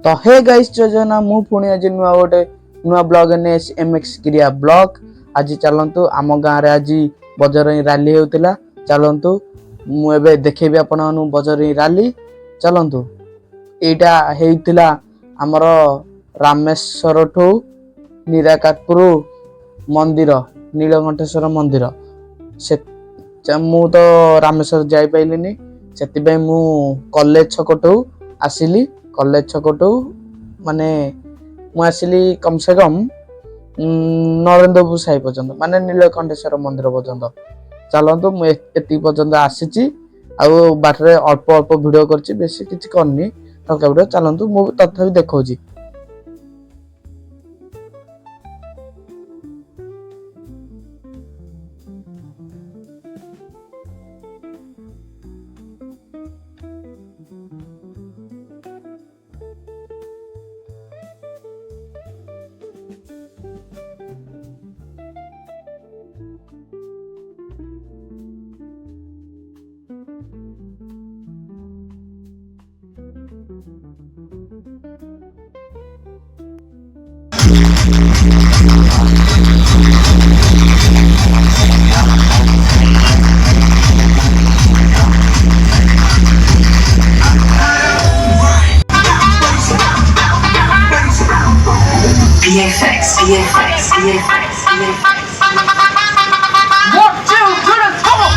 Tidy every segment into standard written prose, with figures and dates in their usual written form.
तो hey guys जोजना मु पुणी आज नुआ गोटे नुआ ब्लॉग एनएस एमएक्स क्रिया ब्लॉग आज चलंतु आम गाँव रे आज बजरई रैली होतिला। चलंतु मु एबे देखेबी आपण बजरई रैली। चलंतु एटा हेइतिला हमर रामेश्वर ठो निराकातपुर मंदिर नीलकंठेश्वर मंदिर से मु तो रामेश्वर जाई पाइलिनी सेति मु कॉलेज छकटू आसिली। कॉलेज छकटू माने मु आसिली कम से कम नरेंद्रपुर साई पर्यंत माने नीलकंठेश्वर मंदिर पर्यंत। चलतु मु एति पर्यंत आसीची आउ बाटरे अल्प अल्प वीडियो करची बेसी किछि करनी हल्का वीडियो। चलतु मु तथापि देखौची। VFX. One, two, three, come on!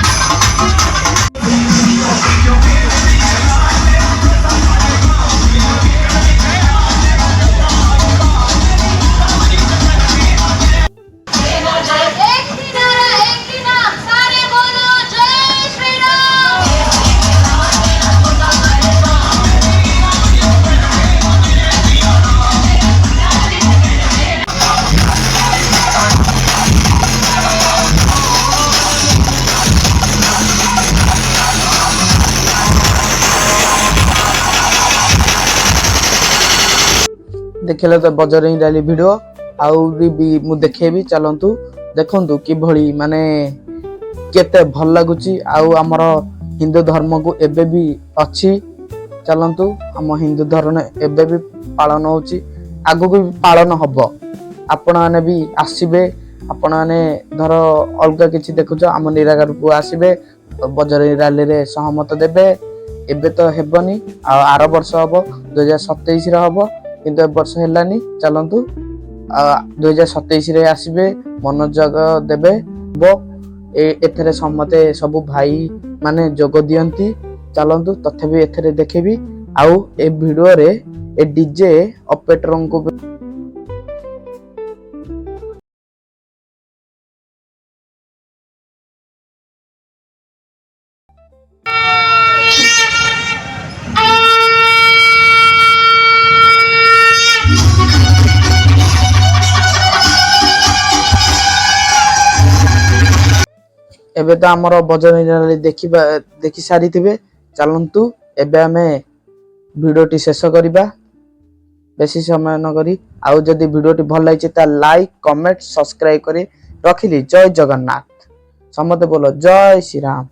देखले तो बजरई रैली वीडियो आउ भी मु देखेबी। चलंतु देखंतु कि भली माने केते भल लागुची आउ हमर हिंदू धर्म को एबे भी अछि। चलंतु हम हिंदू धर्म एबे भी पालन होची आगु भी पालन हबो। आपण माने भी आसीबे आपण माने धर अलगा किछि देखुछ हम निराकार को आसीबे बजरई रैली रे सहमत देबे। एबे तो हेबनी आ आरो वर्ष हबो 2027 रे हबो किंतु वर्ष हेलानी। चलंतु 2027 रे आसीबे मनोजग देबे बो एथरे सम्मते सब भाई माने जोग दियंती। चलंतु तथापि एथरे देखेबी आउ ए वीडियो रे ए डीजे ऑपरेटर को एबे तो हमर बजरई रैली देखि सारी थिबे। चलंतु एबे हमें वीडियो टी शेष करिबा बेसी समय न करी। आउ जदी वीडियो टी भल लागिचे ता लाइक कमेंट सब्सक्राइब करी रखिली। जय जगन्नाथ। समते बोलो जय श्री राम।